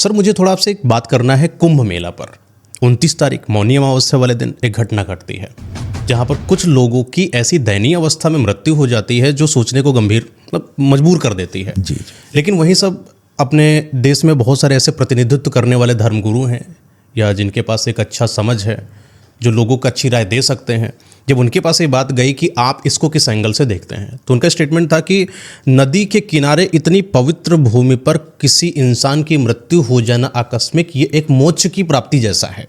Sir मुझे थोड़ा आपसे एक बात करना है कुंभ मेला पर। 29 तारीख मौनी अमावस्या वाले दिन एक घटना घटती है जहाँ पर कुछ लोगों की ऐसी दयनीय अवस्था में मृत्यु हो जाती है जो सोचने को गंभीर मजबूर कर देती है। जी। लेकिन वहीं सब अपने देश में बहुत सारे ऐसे प्रतिनिधित्व करने वाले धर्मगुरु हैं या जिनके पास एक अच्छा समझ है, जो लोगों को अच्छी राय दे सकते हैं। जब उनके पास ये बात गई कि आप इसको किस एंगल से देखते हैं, तो उनका स्टेटमेंट था कि नदी के किनारे इतनी पवित्र भूमि पर किसी इंसान की मृत्यु हो जाना आकस्मिक, ये एक मोक्ष की प्राप्ति जैसा है।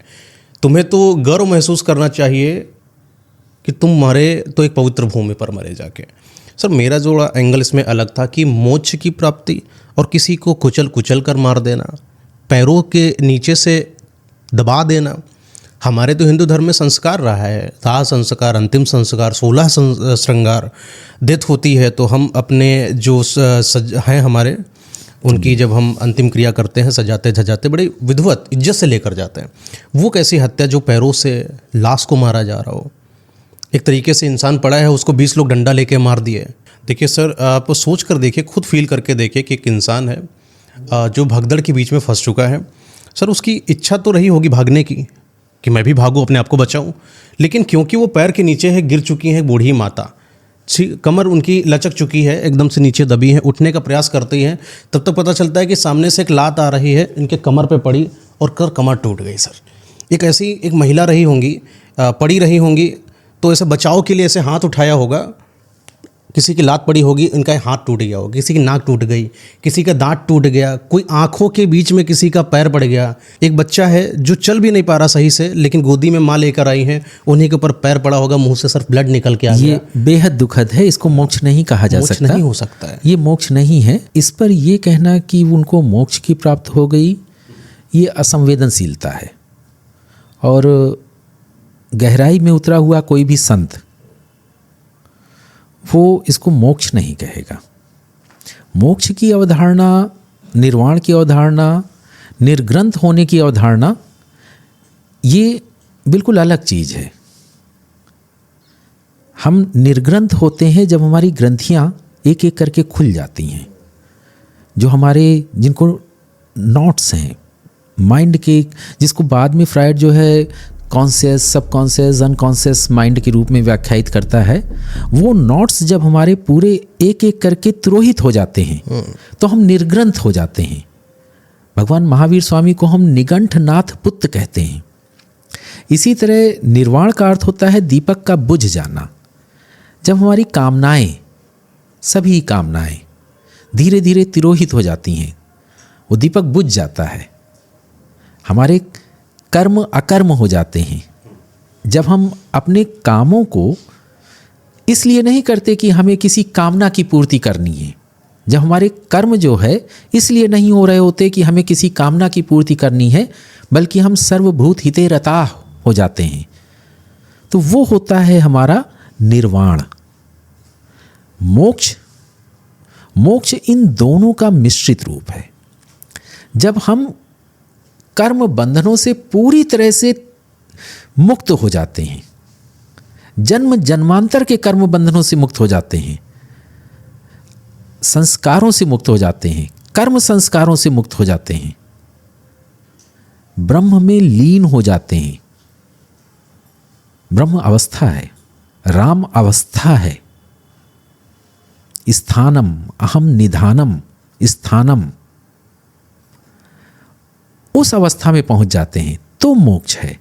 तुम्हें तो गर्व महसूस करना चाहिए कि तुम मरे तो एक पवित्र भूमि पर मरे जाके। सर मेरा जो एंगल इसमें अलग था कि मोक्ष की प्राप्ति और किसी को कुचल कुचल कर मार देना, पैरों के नीचे से दबा देना। हमारे तो हिंदू धर्म में संस्कार रहा है, दाह संस्कार, अंतिम संस्कार, 16 श्रृंगार। डेथ होती है तो हम अपने जो हैं हमारे, उनकी जब हम अंतिम क्रिया करते हैं सजाते धजाते बड़ी विधिवत इज्जत से लेकर जाते हैं। वो कैसी हत्या जो पैरों से लाश को मारा जा रहा हो। एक तरीके से इंसान पड़ा है, उसको 20 लोग डंडा लेके मार दिए। देखिए सर, आप सोच कर देखिए, खुद फील करके देखिए कि एक इंसान है जो भगदड़ के बीच में फंस चुका है। सर उसकी इच्छा तो रही होगी भागने की कि मैं भी भागूं, अपने आप को बचाऊं, लेकिन क्योंकि वो पैर के नीचे है, गिर चुकी हैं बूढ़ी माता, कमर उनकी लचक चुकी है, एकदम से नीचे दबी है, उठने का प्रयास करती हैं, तब तक पता चलता है कि सामने से एक लात आ रही है, इनके कमर पे पड़ी और कमर टूट गई। सर एक ऐसी एक महिला रही होंगी, पड़ी रही होंगी, तो ऐसे बचाव के लिए ऐसे हाथ उठाया होगा, किसी की लात पड़ी होगी, इनका हाथ टूट गया होगा, किसी की नाक टूट गई, किसी का दांत टूट गया, कोई आंखों के बीच में किसी का पैर पड़ गया। एक बच्चा है जो चल भी नहीं पा रहा सही से, लेकिन गोदी में माँ लेकर आई है, उन्हीं के ऊपर पैर पड़ा होगा, मुंह से सिर्फ ब्लड निकल के आ गया। ये बेहद दुखद है, इसको मोक्ष नहीं कहा जा सकता। नहीं हो सकता है, ये मोक्ष नहीं है। इस पर ये कहना कि उनको मोक्ष की प्राप्त हो गई, ये असंवेदनशीलता है। और गहराई में उतरा हुआ कोई भी संत वो इसको मोक्ष नहीं कहेगा। मोक्ष की अवधारणा, निर्वाण की अवधारणा, निर्ग्रंथ होने की अवधारणा, ये बिल्कुल अलग चीज़ है। हम निर्ग्रंथ होते हैं जब हमारी ग्रंथियाँ एक एक करके खुल जाती हैं, जो हमारे जिनको नॉट्स हैं माइंड के, जिसको बाद में फ्रायड जो है कॉन्शियस, सबकॉन्शियस, अनकॉन्शियस माइंड के रूप में व्याख्यायित करता है। वो नॉट्स जब हमारे पूरे एक एक करके तिरोहित हो जाते हैं तो हम निर्ग्रंथ हो जाते हैं। भगवान महावीर स्वामी को हम निगंठनाथ पुत्र कहते हैं। इसी तरह निर्वाण का अर्थ होता है दीपक का बुझ जाना। जब हमारी कामनाएं, सभी कामनाएं धीरे धीरे तिरोहित हो जाती हैं, वो दीपक बुझ जाता है, हमारे कर्म अकर्म हो जाते हैं। जब हम अपने कामों को इसलिए नहीं करते कि हमें किसी कामना की पूर्ति करनी है, जब हमारे कर्म जो है इसलिए नहीं हो रहे होते कि हमें किसी कामना की पूर्ति करनी है, बल्कि हम सर्वभूत हिते रताः हो जाते हैं, तो वो होता है हमारा निर्वाण। मोक्ष इन दोनों का मिश्रित रूप है। जब हम कर्म बंधनों से पूरी तरह से मुक्त हो जाते हैं, जन्म जन्मांतर के कर्म बंधनों से मुक्त हो जाते हैं, संस्कारों से मुक्त हो जाते हैं, कर्म संस्कारों से मुक्त हो जाते हैं, ब्रह्म में लीन हो जाते हैं। ब्रह्म अवस्था है, राम अवस्था है। स्थानम अहम निधानम स्थानम, उस अवस्था में पहुंच जाते हैं तो मोक्ष है।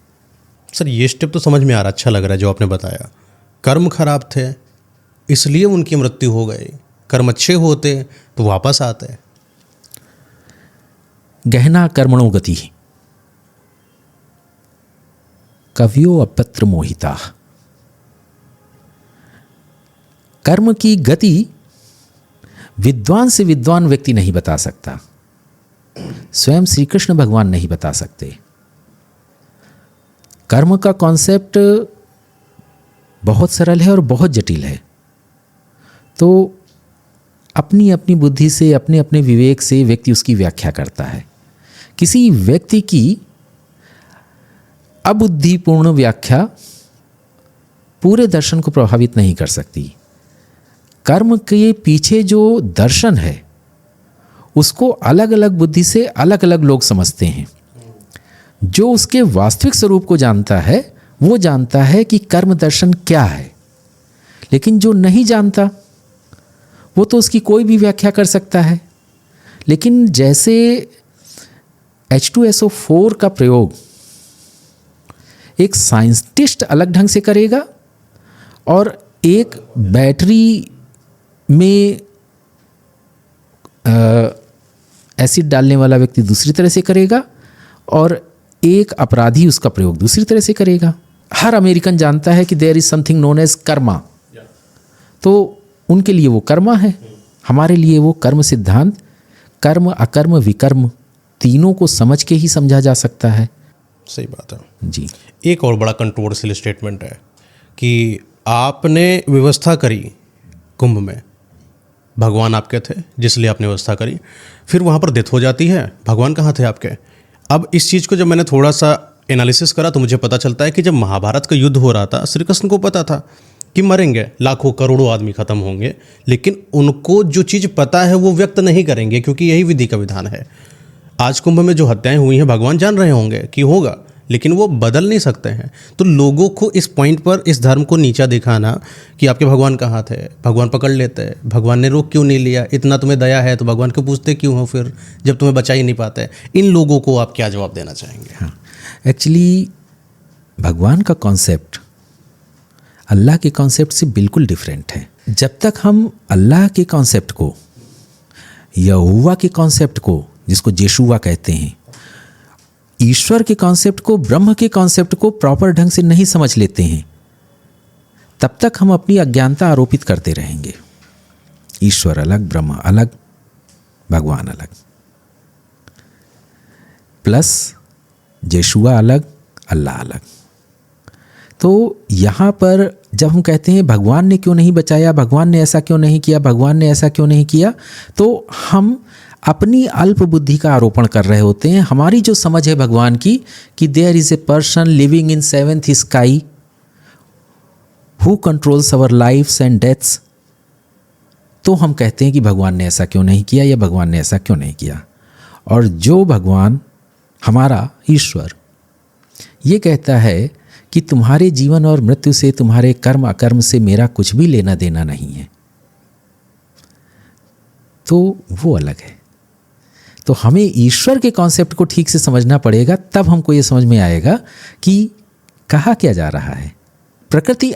सर ये स्टेप तो समझ में आ रहा, अच्छा लग रहा है जो आपने बताया। कर्म खराब थे इसलिए उनकी मृत्यु हो गई, कर्म अच्छे होते तो वापस आते। गहना कर्मणो गति कवियो अपत्र मोहिता। कर्म की गति विद्वान से विद्वान व्यक्ति नहीं बता सकता, स्वयं श्री कृष्ण भगवान नहीं बता सकते। कर्म का कॉन्सेप्ट बहुत सरल है और बहुत जटिल है, तो अपनी अपनी बुद्धि से, अपने अपने विवेक से व्यक्ति उसकी व्याख्या करता है। किसी व्यक्ति की अबुद्धिपूर्ण व्याख्या पूरे दर्शन को प्रभावित नहीं कर सकती। कर्म के पीछे जो दर्शन है उसको अलग अलग बुद्धि से अलग अलग लोग समझते हैं। जो उसके वास्तविक स्वरूप को जानता है वो जानता है कि कर्म दर्शन क्या है, लेकिन जो नहीं जानता वो तो उसकी कोई भी व्याख्या कर सकता है। लेकिन जैसे H2SO4 का प्रयोग एक साइंटिस्ट अलग ढंग से करेगा और एक बैटरी में एसिड डालने वाला व्यक्ति दूसरी तरह से करेगा और एक अपराधी उसका प्रयोग दूसरी तरह से करेगा। हर अमेरिकन जानता है कि there is something known as karma, तो उनके लिए वो कर्मा है, हमारे लिए वो कर्म सिद्धांत, कर्म अकर्म विकर्म तीनों को समझ के ही समझा जा सकता है। सही बात है जी। एक और बड़ा कंट्रोवर्शियल स्टेटमेंट है कि आपने व्यवस्था करी कुंभ में, भगवान आपके थे जिसलिए आपने व्यवस्था करी, फिर वहाँ पर डेथ हो जाती है, भगवान कहाँ थे आपके? अब इस चीज़ को जब मैंने थोड़ा सा एनालिसिस करा तो मुझे पता चलता है कि जब महाभारत का युद्ध हो रहा था, श्री कृष्ण को पता था कि मरेंगे, लाखों करोड़ों आदमी खत्म होंगे, लेकिन उनको जो चीज़ पता है वो व्यक्त नहीं करेंगे क्योंकि यही विधि का विधान है। आज कुंभ में जो हत्याएं हुई हैं भगवान जान रहे होंगे कि होगा, लेकिन वो बदल नहीं सकते हैं। तो लोगों को इस पॉइंट पर इस धर्म को नीचा दिखाना कि आपके भगवान कहाँ थे, भगवान पकड़ लेते, भगवान ने रोक क्यों नहीं लिया, इतना तुम्हें दया है तो भगवान को पूछते क्यों हो फिर जब तुम्हें बचा ही नहीं पाते, इन लोगों को आप क्या जवाब देना चाहेंगे? हाँ, एक्चुअली भगवान का कॉन्सेप्ट अल्लाह के कॉन्सेप्ट से बिल्कुल डिफरेंट है। जब तक हम अल्लाह के कॉन्सेप्ट को, यहोवा के कॉन्सेप्ट को जिसको येशुआ कहते हैं, ईश्वर के कॉन्सेप्ट को, ब्रह्म के कॉन्सेप्ट को प्रॉपर ढंग से नहीं समझ लेते हैं, तब तक हम अपनी अज्ञानता आरोपित करते रहेंगे। ईश्वर अलग, ब्रह्म अलग, भगवान अलग, प्लस येशुआ अलग, अल्लाह अलग। तो यहाँ पर जब हम कहते हैं भगवान ने क्यों नहीं बचाया, भगवान ने ऐसा क्यों नहीं किया, भगवान ने ऐसा क्यों नहीं किया, तो हम अपनी अल्प बुद्धि का आरोपण कर रहे होते हैं। हमारी जो समझ है भगवान की कि there is a person living in seventh sky who controls our lifes and deaths, तो हम कहते हैं कि भगवान ने ऐसा क्यों नहीं किया या भगवान ने ऐसा क्यों नहीं किया। और जो भगवान हमारा ईश्वर ये कहता है कि तुम्हारे जीवन और मृत्यु से, तुम्हारे कर्म अकर्म से मेरा कुछ भी लेना देना नहीं है, तो वो अलग है। तो हमें ईश्वर के कॉन्सेप्ट को ठीक से समझना पड़ेगा, तब हमको ये समझ में आएगा कि कहा क्या जा रहा है। प्रकृति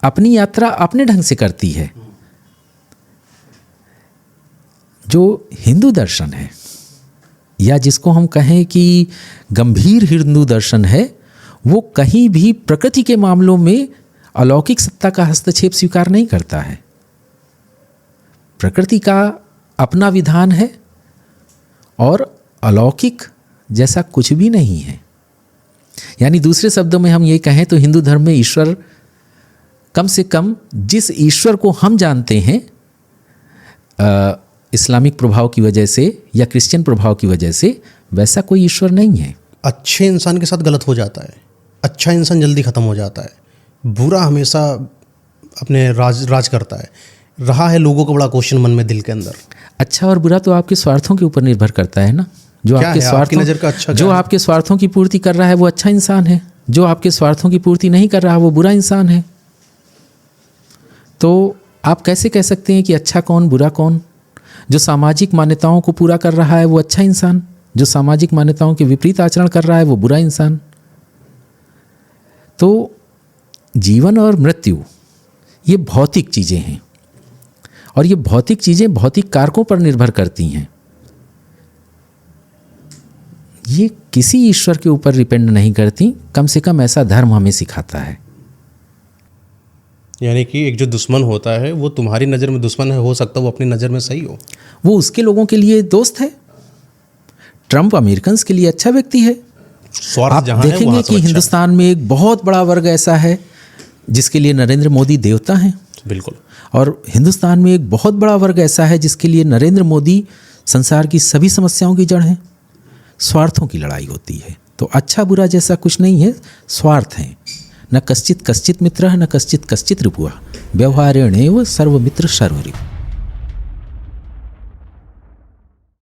अपनी यात्रा अपने ढंग से करती है। जो हिंदू दर्शन है या जिसको हम कहें कि गंभीर हिंदू दर्शन है, वो कहीं भी प्रकृति के मामलों में अलौकिक सत्ता का हस्तक्षेप स्वीकार नहीं करता है। प्रकृति का अपना विधान है और अलौकिक जैसा कुछ भी नहीं है। यानी दूसरे शब्दों में हम ये कहें तो हिंदू धर्म में ईश्वर, कम से कम जिस ईश्वर को हम जानते हैं इस्लामिक प्रभाव की वजह से या क्रिश्चियन प्रभाव की वजह से, वैसा कोई ईश्वर नहीं है। अच्छे इंसान के साथ गलत हो जाता है, अच्छा इंसान जल्दी ख़त्म हो जाता है, बुरा हमेशा अपने राज करता है। रहा है लोगों को बड़ा क्वेश्चन मन में, दिल के अंदर। अच्छा और बुरा तो आपके स्वार्थों के ऊपर निर्भर करता है ना। जो आपके स्वार्थों, नज़र का अच्छा, जो आपके स्वार्थों की पूर्ति कर रहा है वो अच्छा इंसान है, जो आपके स्वार्थों की पूर्ति नहीं कर रहा वो बुरा इंसान है। तो आप कैसे कह सकते हैं कि अच्छा कौन बुरा कौन? जो सामाजिक मान्यताओं को पूरा कर रहा है वो अच्छा इंसान, जो सामाजिक मान्यताओं के विपरीत आचरण कर रहा है वो बुरा इंसान। तो जीवन और मृत्यु ये भौतिक चीज़ें हैं और ये भौतिक चीज़ें भौतिक कारकों पर निर्भर करती हैं। ये किसी ईश्वर के ऊपर डिपेंड नहीं करती, कम से कम ऐसा धर्म हमें सिखाता है। यानी कि एक जो दुश्मन होता है वो तुम्हारी नज़र में दुश्मन है, हो सकता है वो अपनी नज़र में सही हो, वो उसके लोगों के लिए दोस्त है। ट्रंप अमेरिकन के लिए अच्छा व्यक्ति है। आप देखेंगे कि हिंदुस्तान में एक बहुत बड़ा वर्ग ऐसा है जिसके लिए नरेंद्र मोदी देवता हैं। बिल्कुल। और हिंदुस्तान में एक बहुत बड़ा वर्ग ऐसा है जिसके लिए नरेंद्र मोदी संसार की सभी समस्याओं की जड़ हैं। स्वार्थों की लड़ाई होती है। तो अच्छा बुरा जैसा कुछ नहीं है, स्वार्थ हैं। न कश्चित कश्चित मित्रः न कश्चित कश्चित रिपुः, व्यवहारेणैव सर्वमित्र सर्वरिपुः।